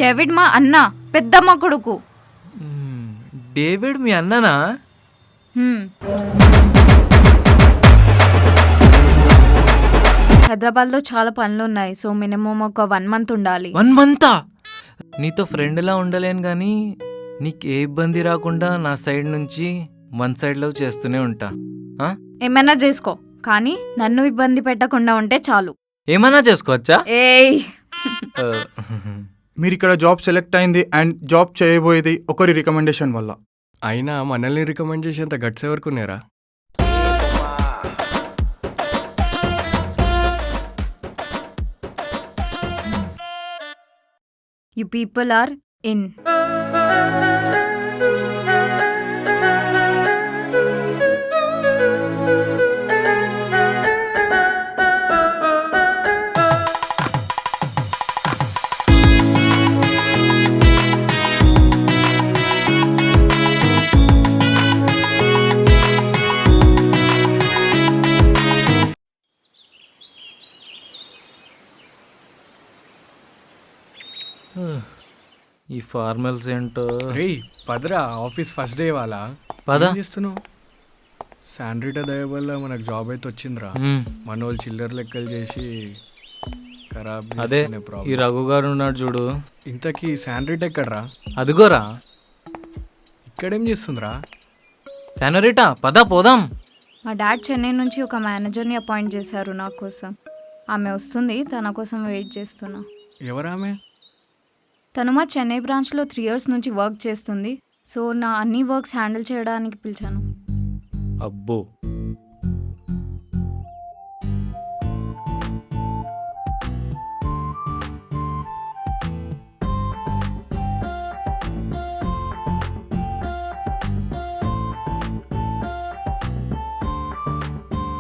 David మా అన్న, పెద్దమ్మ కొడుకు. డేవిడ్ మీ అన్ననా? హైదరాబాద్లో చాలా పనులు ఉన్నాయి, సో మినిమం ఒక 1 month ఉండాలి. 1 month? నీతో ఫ్రెండ్లా ఉండలేను కానీ నీకు ఏ ఇబ్బంది రాకుండా నా సైడ్ నుంచి 1 side లవ్ చేస్తూనే ఉంటా. ఏమైనా చేసుకో, కానీ నన్ను ఇబ్బంది పెట్టకుండా ఉంటే చాలు. ఏమైనా చేసుకోవచ్చా? ఏయ్ మీరు ఇక్కడ జాబ్ సెలెక్ట్ అయింది అండ్ జాబ్ చేయబోయేది ఒకరి రికమెండేషన్ వల్ల. అయినా మనల్ని రికమెండ్ చేసేంత గట్స్ ఎవరికి ఉన్నారా? You people are in. ఈ ఫార్మల్స్ ఏంటో. రే పదరా, ఆఫీస్ ఫస్ట్ డే వాళ్ళ పద. చేస్తున్నావు? శాండ్రీట దయ వల్ల మనకు జాబ్ అయితే వచ్చిందిరా. మన వాళ్ళు చిల్లర లెక్కలు చేసి ఖరాబ్. అదే ఈ రఘు గారు ఉన్నాడు చూడు. ఇంతకీ శాండ్రీట ఎక్కడరా? అదిగోరా. ఇక్కడేం చేస్తుందిరా? శానోరిటా పద పోదాం. మా డాడ్ చెన్నై నుంచి ఒక మేనేజర్ని అపాయింట్ చేశారు నా కోసం. ఆమె వస్తుంది, తన కోసం వెయిట్ చేస్తున్నా. ఎవరామె? తను మా చెన్నై బ్రాంచ్లో 3 years నుంచి వర్క్ చేస్తుంది, సో నా అన్ని వర్క్స్ హ్యాండిల్ చేయడానికి పిలిచాను. అబ్బో,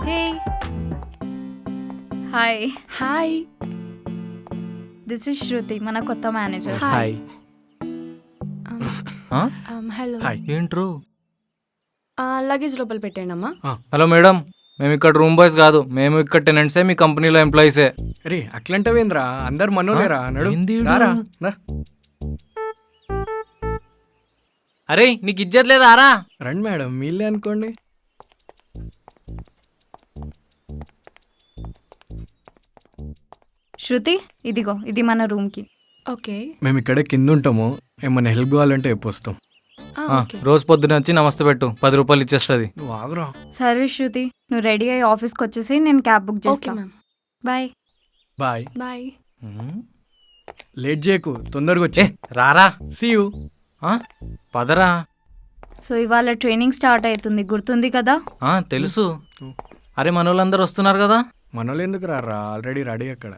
hey hi. Hi, this is Shruti, మన కొత్త మేనేజర్. హాయ్. హలో. హాయ్. ఏంట్రో? లగేజ్ లోపల పెట్టండి అమ్మా. హలో మేడం, మేము ఇక్కడ రూమ్ బాయ్స్ కాదు, మేము ఇక్కడ టెనెంట్సే, మీ కంపెనీలో ఎంప్లాయీసే. రే అట్లంటవేంద్రా, అందరు మనోలేరా. నడు ఏంది ఈడు? రారా, రా. అరే నీకు ఇజ్జత్ లేదా రా? రండి మేడం, మీళ్ళే అనుకోండి. శృతి, ఇదిగో ఇది మన రూమ్కి. ఓకే. మేము ఇక్కడే కింద ఉంటాము, ఏమన్నా హెల్ప్ కావాలంటే వస్తాం. ఓకే. రోజు పొద్దున వచ్చి నమస్తే పెట్టు, 10 రూపాయలు ఇచ్చేస్తుంది. నువ్వు ఆగురా. సరే శృతి, నువ్వు రెడీ అయ్యి ఆఫీస్కి వచ్చేసి నేను క్యాబ్ బుక్ ఓకే చేస్తాను. Ma'am. Bye. Bye. Bye. Late చేయకు, తొందరగా వచ్చే. రారా. See you. పదరా. సో ఇవాళ ట్రైనింగ్ స్టార్ట్ అవుతుంది, గుర్తుంది కదా? తెలుసు. అరే మన వాళ్ళందరూ వస్తున్నారు కదా. మనోళ్ళు ఎందుకు రారా, ఆల్రెడీ రెడీ అక్కడ.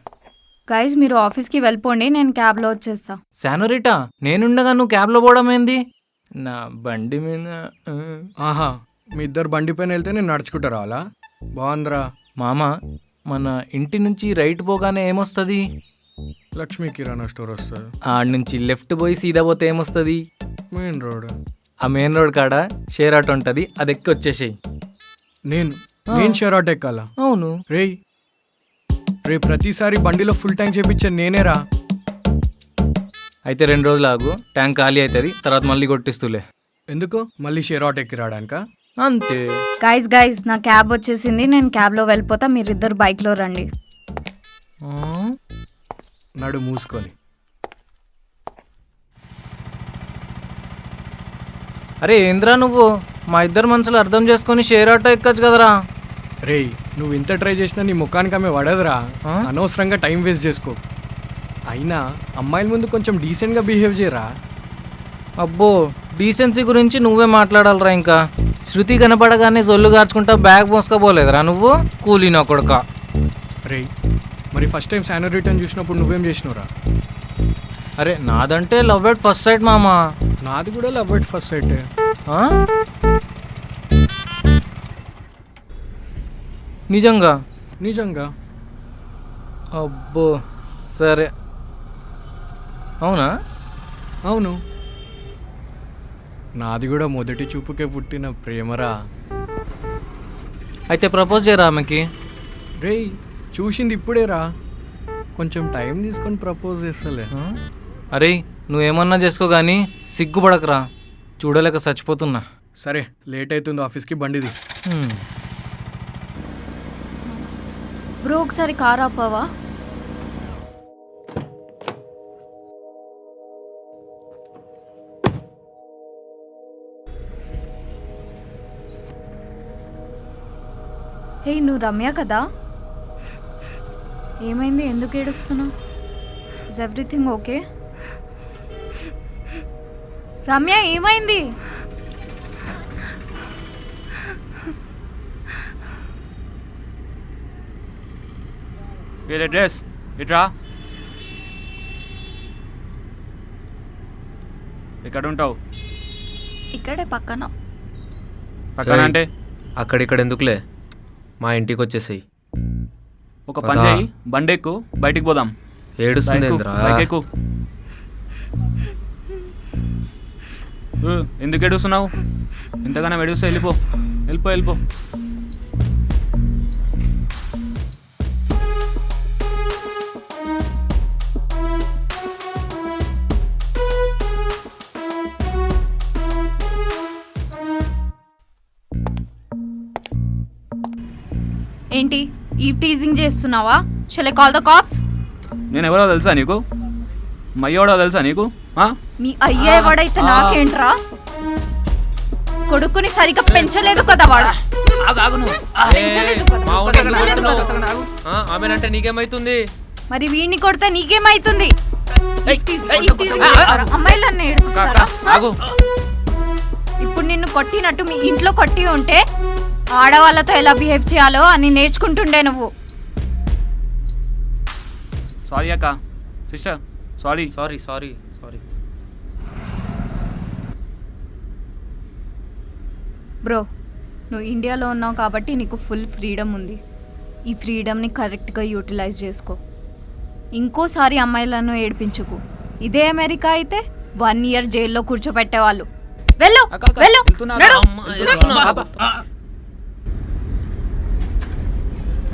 గైస్ మీరు ఆఫీస్కి వెళ్ళిపోండి, నేను క్యాబ్లో వచ్చేస్తా. శానోరిటా, నేనుండగా నువ్వు క్యాబ్లో పోవడం ఏంది? నా బండి మీద. ఆహా, మీ ఇద్దరు బండి పైన వెళ్తే నేను నడుచుకుంటా రావాలా? బాగుందిరా. మామ, మన ఇంటి నుంచి రైట్ పోగానే ఏమొస్తుంది? లక్ష్మీ కిరాణా స్టోర్ వస్తుంది. ఆడ నుంచి లెఫ్ట్ పోయి సీదా పోతే ఏమొస్తుంది? Main road. ఆ మెయిన్ రోడ్ కాడ షేర్ ఆటో ఉంటుంది, అది ఎక్కి వచ్చేసేయి. నేను షేర్ ఆటో ఎక్కాలా? అవును. రేయ్ ప్రతిసారి బండిలో ఫుల్ ట్యాంక్ చేపించాను నేనేరా. అయితే 2 రోజులు ఆగు, ట్యాంక్ ఖాళీ అవుతుంది, తర్వాత మళ్ళీ కొట్టిస్తులే. ఎందుకు మళ్ళీ షేర్ ఆటో ఎక్కి రావడానికా? అంతే. గైస్ నా క్యాబ్ వచ్చేసింది, నేను క్యాబ్లో వెళ్ళిపోతా, మీరిద్దరు బైక్లో రండి. నడు మూసుకొని. అరే ఏంద్రా నువ్వు, మా ఇద్దరు మనసులు అర్థం చేసుకొని షేర్ ఆటో ఎక్కచ్చు కదరా. రేయ్ నువ్వు ఇంత ట్రై చేసినా నీ ముఖానికి ఆమె పడదురా. అనవసరంగా టైం వేస్ట్ చేసుకో. అయినా అమ్మాయిల ముందు కొంచెం డీసెంట్గా బిహేవ్ చేయరా. అబ్బో, డీసెన్సీ గురించి నువ్వే మాట్లాడాలరా. ఇంకా శృతి కనపడగానే సొల్లు గార్చుకుంటా బ్యాగ్ మోసుకోపోలేదురా నువ్వు, కూలీనా కొడుక. రేయ్ మరి ఫస్ట్ టైం శానోరిటన్ చూసినప్పుడు నువ్వేం చేసినవురా? అరే నాదంటే లవ్ ఎట్ ఫస్ట్ సైట్ మామా. నాది కూడా లవ్ ఎట్ ఫస్ట్ సైట్. నిజంగా? అబ్బో సరే. అవునా? అవును, నాది కూడా మొదటి చూపుకే పుట్టిన ప్రేమరా. అయితే ప్రపోజ్ చేయరా ఆమెకి. రేయ్ చూసింది ఇప్పుడేరా, కొంచెం టైం తీసుకొని ప్రపోజ్ చేస్తలే. అరే నువ్వేమన్నా చేసుకో కానీ సిగ్గుపడకరా, చూడలేక చచ్చిపోతున్నా. సరే లేట్ అవుతుంది ఆఫీస్కి, బండిది. బ్రో ఒకసారి కార్ ఆపావా? హే నువ్వు రమ్య కదా? ఏమైంది, ఎందుకు ఏడుస్తున్నావు? Is everything okay? రమ్య ఏమైంది? వీళ్ళ డ్రెస్ ఇట్రా. ఇక్కడ ఉంటావు? ఇక్కడే పక్కన. పక్కన అంటే అక్కడిక్కడ ఎందుకులే, మా ఇంటికి వచ్చేసాయి. ఒక పని చేయి, బండెక్కు, బయటికి పోదాం. ఏడుస్తుంది ఏంద్రా? బైకెక్కు. ఎందుకు ఏడుస్తున్నావు? ఇంతగానో ఏడుస్తా, వెళ్ళిపో వెళ్ళిపో వెళ్ళిపో. ఏంటి ఈ టీజింగ్ చేస్తున్నావా? Shall I call the cops? నేను ఎవరో తెలుసా నీకు? మయ్యోడో తెలుసా నీకు? మీ అయ్యే వాడైతే నాకేంట్రా? కొడుకుని సరిగ్గా పెంచలేదు కదా వాడు. పెంచలేదు కదా. ఆమెనంటే నీకేమైతుంది? మరి వీడిని కొడితే నీకేమైతుంది? అమ్మాయిలన్నీ ఏడుస్తారా? ఇప్పుడు నిన్ను కొట్టినట్టు మీ ఇంట్లో కొట్టి ఉంటే ఆడవాళ్ళతో ఎలా బిహేవ్ చేయాలో అని నేర్చుకుంటుండే నువ్వు. సారీ అక్క, sister, sorry. Sorry sorry sorry. Bro నువ్వు ఇండియాలో ఉన్నావు కాబట్టి నీకు ఫుల్ ఫ్రీడమ్ ఉంది. ఈ ఫ్రీడమ్ని కరెక్ట్గా యూటిలైజ్ చేసుకో. ఇంకోసారి అమ్మాయిలను ఏడిపించకు. ఇదే అమెరికా అయితే 1 year జైల్లో కూర్చోపెట్టేవాళ్ళు. వెళ్ళు వెళ్ళు, నడు.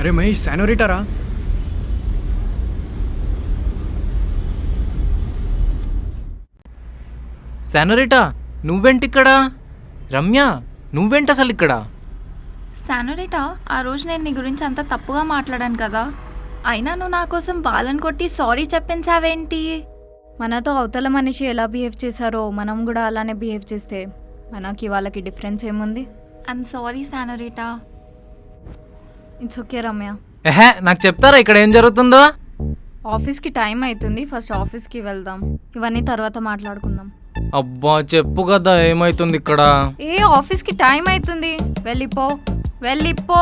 అరే మై శానోరిటారా? శానోరిటా నువ్వేంటిక్కడ? రమ్య నువ్వేంటి అసలు ఇక్కడ? శానోరిటా, ఆ రోజు నేను నీ గురించి అంత తప్పుగా మాట్లాడాను కదా, అయినా నువ్వు నా కోసం వాళ్ళని కొట్టి సారీ చెప్పించావేంటి? మనతో అవతల మనిషి ఎలా బిహేవ్ చేశారో మనం కూడా అలానే బిహేవ్ చేస్తే మనకి వాళ్ళకి డిఫరెన్స్ ఏముంది? I'm sorry senorita. It's okay Ramya. ఎహే, నాకు చెప్తారా ఇక్కడ ఏం జరుగుతుందో? ఆఫీస్కి టైం అవుతుంది, ఫస్ట్ ఆఫీస్కి వెళ్దాం. ఇవన్నీ తర్వాత మాట్లాడుకుందాం. అబ్బా చెప్పు కదా ఏమైతుంది ఇక్కడ? ఏ ఆఫీస్కి టైం అవుతుంది, వెళ్ళిపో వెళ్ళిపో.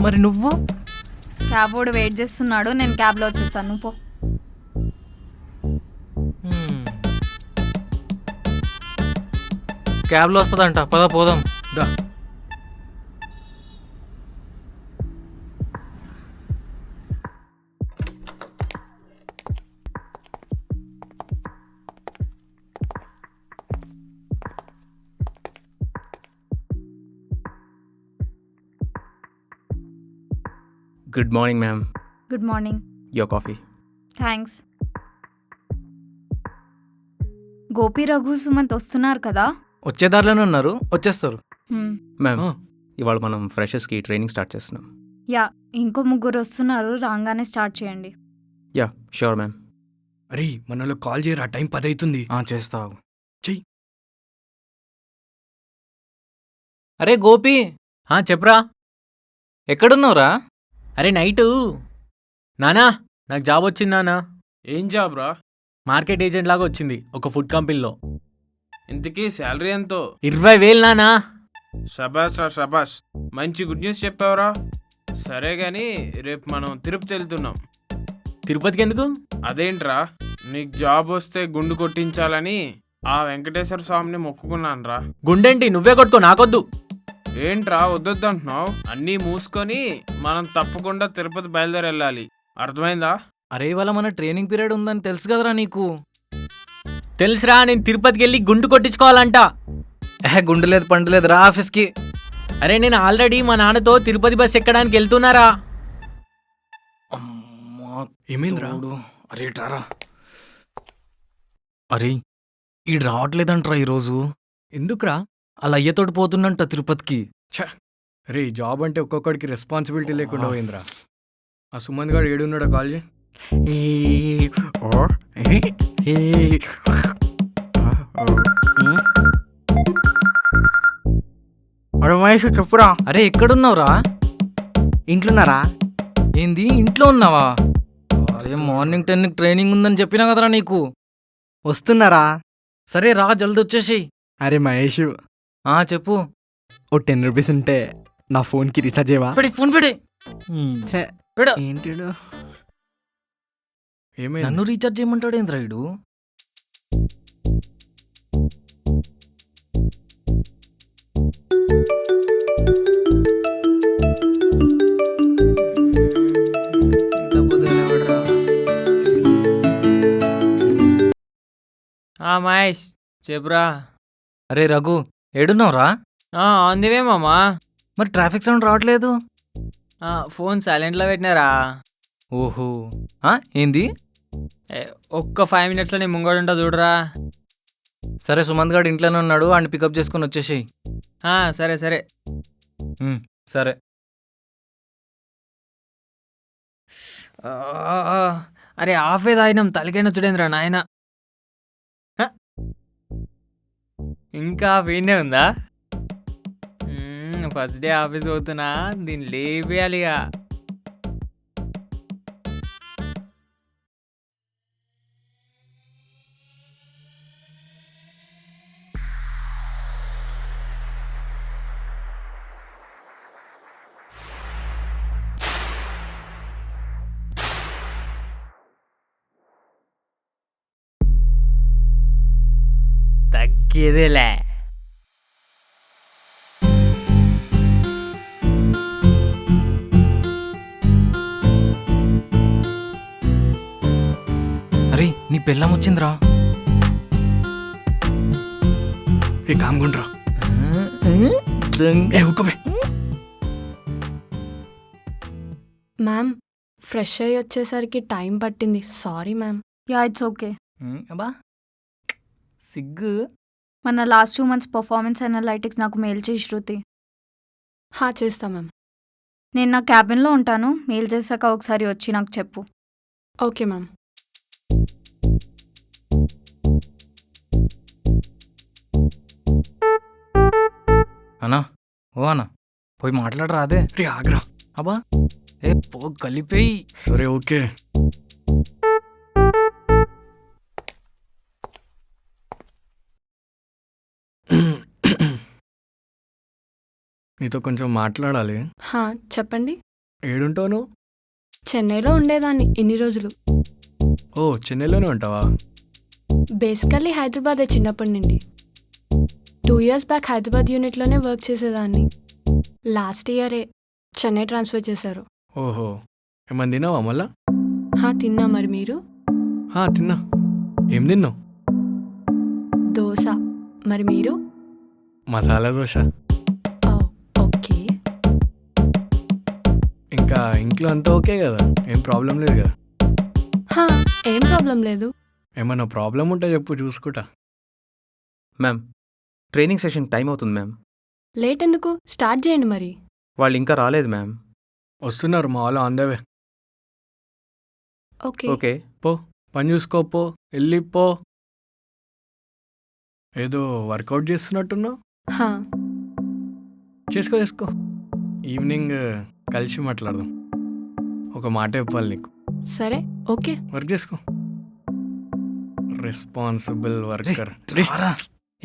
మరి నువ్వు? క్యాబ్ వాడు వెయిట్ చేస్తున్నాడు, నేను క్యాబ్లో వచ్చేస్తాను, నువ్వు పో. క్యాబ్లో వస్తుందంట, పద పోదాం. దా. Good morning, ma'am. Good morning. Your coffee. Thanks. Gopi, Raghu, Sumanth వస్తున్నారు కదా? వచ్చే దారిలోనే ఉన్నారు, వచ్చేస్తారు. మ్యామ్ ఇవాళ మనం ఫ్రెషర్స్కి ట్రైనింగ్ స్టార్ట్ చేస్తున్నాం. యా, ఇంకో 3 వస్తున్నారు, రాగానే స్టార్ట్ చేయండి. Yeah sure ma'am. అరే మనలో కాల్ చేయరా, టైం 10 అవుతుంది. చేస్తావు. చెయ్యి. అరే గోపి, చెప్పురా. ఎక్కడున్నావురా? అరే నైటు నానా నాకు జాబ్ వచ్చింది నానా. ఏం జాబ్ రా? మార్కెట్ ఏజెంట్ లాగా వచ్చింది ఒక ఫుడ్ కంపెనీలో. ఇంతకీ శాలరీ ఎంతో? 20,000 నానా. షబాష్ రా షబాష్, మంచి గుడ్ న్యూస్ చెప్పావురా. సరే గాని రేపు మనం తిరుపతి వెళ్తున్నాం. తిరుపతికి ఎందుకు? అదేంట్రా, నీకు జాబ్ వస్తే గుండు కొట్టించాలని ఆ వెంకటేశ్వర స్వామిని మొక్కుకున్నాను రా. గుండేంటి, నువ్వే కొట్టుకో, నాకొద్దు. ఏంట్రా వద్దొద్దు అంటున్నావు? అన్నీ మూసుకొని మనం తప్పకుండా తిరుపతి బయలుదేరి వెళ్ళాలి, అర్థమైందా? అరే ఇవాళ మన ట్రైనింగ్ పీరియడ్ ఉందని తెలుసు కదరా నీకు? తెలుసురా, నేను తిరుపతికి వెళ్ళి గుండు కొట్టించుకోవాలంట. గుండు లేదు పండు లేదు, రా ఆఫీస్కి. అరే నేను ఆల్రెడీ మా నాన్నతో తిరుపతి బస్ ఎక్కడానికి వెళ్తున్నారా. ఏమైందిరా? అరే టారా. అరే ఈడు రావట్లేదంట్రా ఈరోజు. ఎందుకురా? అలా అయ్యతోటి పోతుందంట తిరుపతికి. రే జాబ్ అంటే ఒక్కొక్కడికి రెస్పాన్సిబిలిటీ లేకుండా పోయిందిరా. ఆ సుమంత్ గారు ఏడున్నాడో కాల్ చేయి. అరే మహేష్ చెప్పురా, అరే ఎక్కడున్నావురా? ఇంట్లోన్నారా? ఏంది ఇంట్లో ఉన్నావా? అరే మార్నింగ్ 10కి ట్రైనింగ్ ఉందని చెప్పినా కదరా నీకు. వస్తున్నారా? సరే రా జల్ది వచ్చేసేయ్. అరే మహేష్, చెప్పు. ఓ 10 రూపీస్ ఉంటే నా ఫోన్కి రీఛార్జ్ చేయవా? పెడి ఫోన్ పెడే. ఛే, పెడ. ఏంటి ఏమైంది? నన్ను రీఛార్జ్ చేయమంటాడు ఏంద్రా ఇడు? మహేష్ చెప్పురా. అరే రఘు ఏడున్నావురా? ఆన్ ది వే మామా. మరి ట్రాఫిక్ సౌండ్ రావట్లేదు. ఫోన్ సైలెంట్లో పెట్టినారా. ఓహో, ఏంది? ఒక్క 5 minutesలో నీ ముంగడుంటా చూడరా. సరే సుమంత్ గారు ఇంట్లోనే ఉన్నాడు, వాడిని పికప్ చేసుకొని వచ్చేసేయ్. సరే సరే. సరే. అరే ఆఫే తాగినాం, తలకైనా చూడేంద్రా నాయన. ఇంకా వీనే ఉందా? ఫస్ట్ డే ఆఫీస్ పోతున్నా, దీన్ని లేపేయాలిగా. తగ్గేదేలే. అరే నీ పెళ్ళం వచ్చిందిరా. ఏ కామ్గుండ్రా. ఏ హుక్కుమే. మ్యామ్, ఫ్రెష్ అయ్యి వచ్చేసరికి టైం పట్టింది, sorry ma'am. Yeah it's okay. అబ్బా సిగ్గు. మన లాస్ట్ 2 months పర్ఫార్మెన్స్ అనలైటిక్స్ నాకు మెయిల్ చేయి శృతి. చేస్తా మ్యామ్. నేను నా క్యాబిన్లో ఉంటాను, మెయిల్ చేశాక ఒకసారి వచ్చి నాకు చెప్పు. Okay ma'am. అన్నా అన్నా పోయి మాట్లాడరా. అదే రే ఆగ్రా. అబ్బా పో కలిపేయి. సరే ఓకే. నీతో కొంచెం మాట్లాడాలి. చెప్పండి. ఏడుంటావు నువ్వు? చెన్నైలో ఉండేదాన్ని ఇన్ని రోజులు. ఓ చెన్నైలోనే ఉంటావా? బేసికల్లీ హైదరాబాదే చిన్నప్పటి నుండి. 2 years బ్యాక్ హైదరాబాద్ యూనిట్లోనే వర్క్ చేసేదాన్ని. లాస్ట్ ఇయరే చెన్నై ట్రాన్స్ఫర్ చేశారు. ఓహో, ఏమన్నా తిన్నావా మళ్ళా? తిన్నా. మరి మీరు? తిన్నా. ఏం తిన్నావు? దోశ. మరి మీరు? మసాలా దోశ. ఓకే. ఇంకా ఇంట్లో అంతా ఓకే కదా? ఏం ప్రాబ్లం లేదు కదా? ఏం ప్రాబ్లం లేదు. ఏమన్నా ప్రాబ్లం ఉంటే చెప్పు, చూసుకుంటా. మ్యామ్, ట్రైనింగ్ సెషన్ టైం అవుతుంది మ్యామ్. లేట్ ఎందుకు? స్టార్ట్ చేయండి మరి. వాళ్ళు ఇంకా రాలేదు మ్యామ్. వస్తున్నారు మా వాళ్ళు, on the way. Okay okay, పో పని చూసుకోపో, వెళ్ళిపో. ఏదో వర్కౌట్ చేస్తున్నట్టున్నావు. చేసుకో. ఈవినింగ్ కలిసి మాట్లాడదాం. ఒక మాట చెప్పాలి నీకు. సరే ఓకే. వర్క్ చేసుకో. Responsible worker.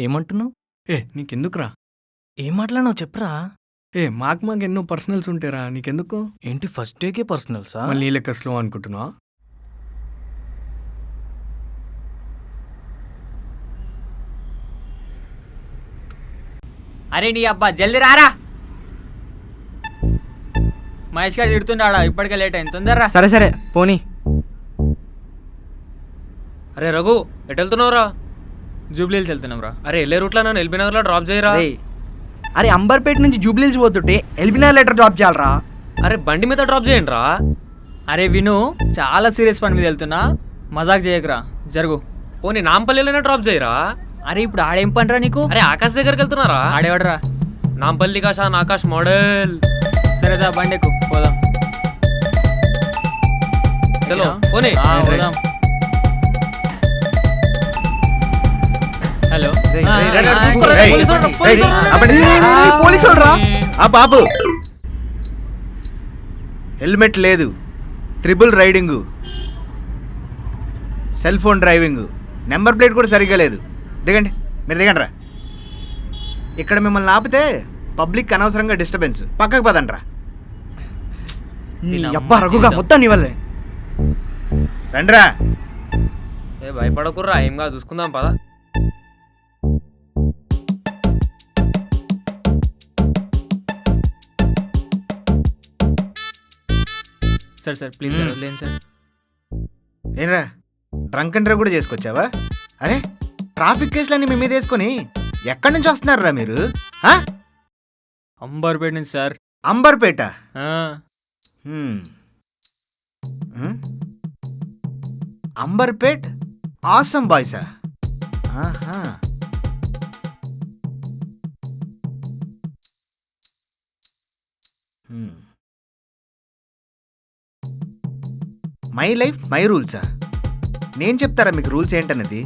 ఏమంటున్నావు? నీకెందుకురా? ఏం మాట్లాడినావు చెప్పరా. మాకు ఎన్నో పర్సనల్స్ ఉంటారా, నీకెందుకు? ఏంటి ఫస్ట్ డేకే పర్సనల్సా? మళ్ళీ నీ లెక్క స్లో అనుకుంటున్నావా? అరే నీ అబ్బా జల్దీ రారా. మహేష్ గారు తిడుతున్నాడా, ఇప్పటికే లేట్ అయింది, తొందరరా. సరే పోనీ. అరే రఘు, ఎటు వెళ్తున్నావురా? జూబ్లీహిల్స్ వెళ్తున్నాం రా. అరే వెళ్ళే రూట్లో నన్ను ఎల్బీ నగర్లో డ్రాప్ చేయరా. అరే అంబర్పేట నుంచి జూబ్లీహిల్స్ పోతుంటే ఎల్బీనగర్ లెటర్ డ్రాప్ చేయాలరా. అరే బండి మీద డ్రాప్ చేయండి రా. అరే విను, చాలా సీరియస్ పని మీద వెళ్తున్నా, మజాక్ చేయకరా, జరుగు. పోనీ నాంపల్లిలోనే డ్రాప్ చేయరా. అరే ఇప్పుడు ఆడేం పనిరా నీకు? అరే ఆకాశ్ దగ్గరికి వెళ్తున్నారా? ఆడేవాడరా? నాంపల్లి కాశాన్ ఆకాశ్ మోడల్. సరేదా బండెక్కు పోదాం. చలో పోనీ. పోదాం. హలో పోలీసు రా. ఆ బాబు హెల్మెట్ లేదు, triple riding, cell phone driving, number plate కూడా సరిగ్గా లేదు. దిగండి, మీరు దిగండి రా. ఇక్కడ మిమ్మల్ని ఆపితే పబ్లిక్ అనవసరంగా డిస్టర్బెన్స్. పక్కకు పదండ్రా. అబ్బా రఘుగా మొత్తం నీ వల్లే. రండ్రా. ఏ భయపడకుర్రా, ఏం కాదు చూసుకుందాం పదా. సార్ సార్ ప్లీజ్ సార్ వదిలేండి సార్. ఏంరా డ్రంక్ అండ్ డ్రైవ్ కూడా చేసుకొచ్చావా? అరే ట్రాఫిక్ కేసులన్నీ మీ మీద వేసుకొని ఎక్కడి నుంచి వస్తున్నారా మీరు? అంబర్పేట నుంచి సార్. అంబర్పేట. ఆ, అంబర్పేట్ ఆసం బాయ్సా? ఆహా. మై లైఫ్ మై రూల్సా? నేను చెప్తారా మీకు రూల్స్ ఏంటన్నది?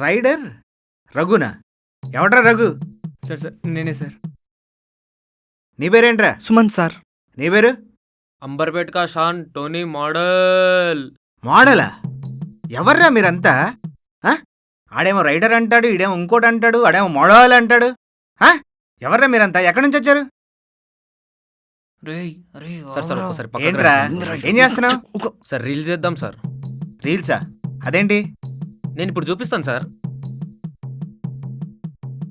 రైడర్ రఘునా? ఎవడ్రా రఘు? సార్ సార్ నేనే సార్. నీ పేరేంట్రా? సుమంత్ సార్. నీ పేరు? అంబర్పేట్ కాశాన్ టోనీ మోడల్. మోడలా? ఎవర్రా మీరంతా? ఆడేమో రైడర్ అంటాడు, ఈడేమో ఇంకోటి అంటాడు, ఆడేమో మోడల్ అంటాడు. ఎవర్రా మీరంతా? ఎక్కడి నుంచి వచ్చారు? సార్ సార్ ఒకసారి పక్కకు ఏంట్రా రండి సార్. ఏం చేస్తున్నావు? సార్ రీల్ చేద్దాం సార్. రీల్సా? అదేంటి? నేను ఇప్పుడు చూపిస్తాను సార్.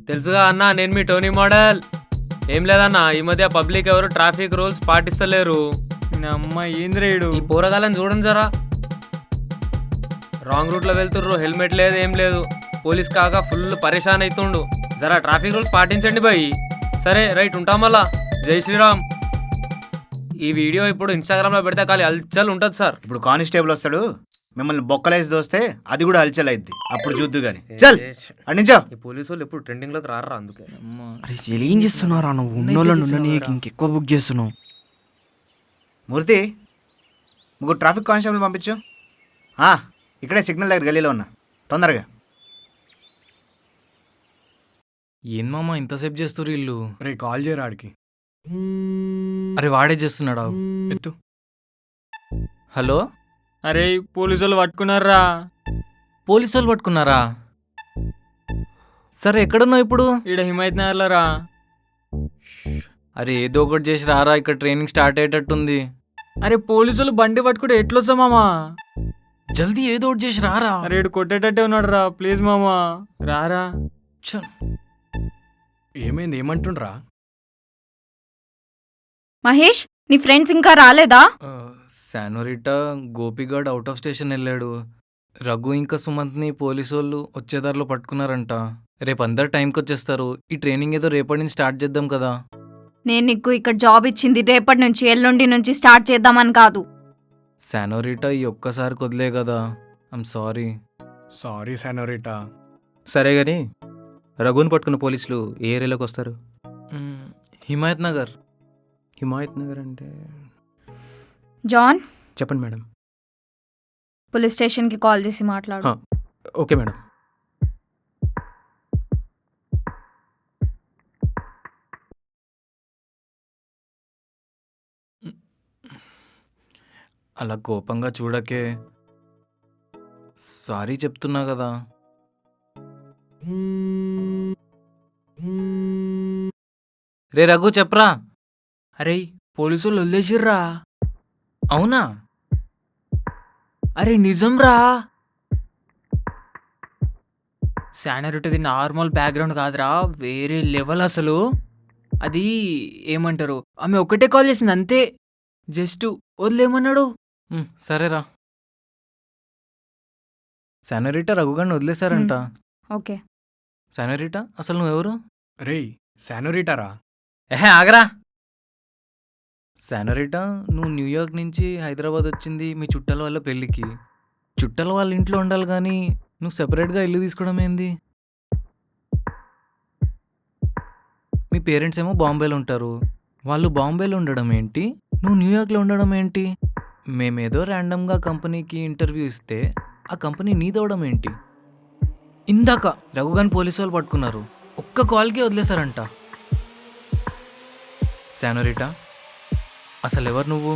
తెలుసుగా అన్న, నేను మీ టోనీ మోడల్. ఏం లేదన్నా, ఈ మధ్య పబ్లిక్ ఎవరు ట్రాఫిక్ రూల్స్ పాటిస్తలేరు. నా అమ్మ ఏంద్రేయుడు. ఈ పోరగాలని చూడండి జరా, రాంగ్ రూట్ లో వెళ్తుర్రు, హెల్మెట్ లేదు ఏం లేదు. పోలీస్ కాగా ఫుల్ పరేషాన్ అవుతుండు. జరా ట్రాఫిక్ రూల్స్ పాటించండి బాయ్. సరే రైట్, ఉంటాం మళ్ళా. జై శ్రీరామ్. ఈ వీడియో ఇప్పుడు ఇన్స్టాగ్రామ్ లో పెడితే ఖాళీ హల్చల్ ఉంటుంది సార్. ఇప్పుడు కానిస్టేబుల్ వస్తాడు, మిమ్మల్ని బొక్కలేసి దోస్తే అది కూడా హల్చల్ అయింది. అప్పుడు చూద్దు గాని. చల్ అన్నించో. ఈ పోలీసు వాళ్ళు ఎప్పుడు ట్రెండింగ్ లోకి రారా, అందుకే. అరే ఏం చేస్తున్నారా నువ్వు? నీకు ఇంకెక్కువ బుక్ చేస్తున్నావు. మూర్తి, ముగ్గురు ట్రాఫిక్ కానిస్టేబుల్ పంపించు. ఇక్కడే సిగ్నల్ దగ్గర గలీలో ఉన్నా, తొందరగా. ఏం మామ ఇంతసేపు చేస్తారు వీళ్ళు? రే కాల్ చేయరా ఆడికి. అరే వాడే చేస్తున్నాడా? ఎత్తు. హలో. అరే పోలీసు వాళ్ళు పట్టుకున్నారా? పోలీసు వాళ్ళు పట్టుకున్నారా? సరే ఎక్కడున్నావు ఇప్పుడు? ఈడ హిమాయత్ నగర్లో రా. అరే ఏదో ఒకటి చేసి రారా, ఇక్కడ ట్రైనింగ్ స్టార్ట్ అయ్యేటట్టుంది. అరే పోలీసు వాళ్ళు బండి పట్టుకుంటే ఎట్లొస్తా మామా? జల్దీ ఏదో ఒకటి చేసి రారా. అరే ఇడు కొట్టేటట్టే ఉన్నాడు రా, ప్లీజ్ మామా రారా. చల్. ఏమైంది? ఏమంటుండ్రా? మహేష్, నీ ఫ్రెండ్స్ ఇంకా రాలేదా? శానోరిటా గోపిగాడ్ అవుట్ ఆఫ్ స్టేషన్ వెళ్ళాడు. రఘు ఇంకా సుమంత్ని పోలీసు వాళ్ళు వచ్చేదారిలో పట్టుకున్నారంట. రేపు అందరు టైంకి వచ్చేస్తారు. ఈ ట్రైనింగ్ ఏదో రేపటి నుంచి స్టార్ట్ చేద్దాం కదా. నేను నీకు ఇక్కడ జాబ్ ఇచ్చింది రేపటి నుంచి, ఎల్లుండి నుంచి స్టార్ట్ చేద్దామని కాదు. శానోరిటా ఈ ఒక్కసారి వదిలే కదా. I'm sorry. సారీ శానోరిటా. సరే కానీ రఘుని పట్టుకున్న పోలీసులు ఏ ఏరియాలోకి వస్తారు? హిమాయత్ నగర్. హిమాయత్ నగర్ అంటే? జాన్, చెప్పండి మేడం. పోలీస్ స్టేషన్కి కాల్ చేసి మాట్లాడు. Okay madam. అలా కోపంగా చూడకే. సారీ చెప్తున్నా కదా. రే రఘు చెప్పరా. అరే పోలీసు వాళ్ళు వదిలేసిర్రా. అవునా? అరే నిజం రా. శానరిటీది నార్మల్ బ్యాక్గ్రౌండ్ కాదురా, వేరే లెవెల్ అసలు. అది ఏమంటారు, ఆమె ఒకటే కాల్ చేసింది అంతే, జస్ట్ వదిలేమన్నాడు. సరేరా. శానోరిటా రఘుగాడిని వదిలేశారంట. ఓకే. శానోరిటా అసలు నువ్వెవరు? రేయ్ శానోరిటారా? ఆగరా. శానరిటా, నువ్వు న్యూయార్క్ నుంచి హైదరాబాద్ వచ్చింది మీ చుట్టాల వాళ్ళ పెళ్ళికి. చుట్టాల వాళ్ళ ఇంట్లో ఉండాలి కానీ నువ్వు సెపరేట్గా ఇల్లు తీసుకోవడం ఏంది? మీ పేరెంట్స్ ఏమో బాంబేలో ఉంటారు, వాళ్ళు బాంబేలో ఉండడం ఏంటి, నువ్వు న్యూయార్క్లో ఉండడం ఏంటి? మేమేదో ర్యాండమ్గా కంపెనీకి ఇంటర్వ్యూ ఇస్తే ఆ కంపెనీ నీదవడం ఏంటి? ఇందాక రఘుగాని పోలీసు వాళ్ళు పట్టుకున్నారు, ఒక్క కాల్కి వదిలేశారంట. శానోరిటా, అసలు ఎవరు నువ్వు?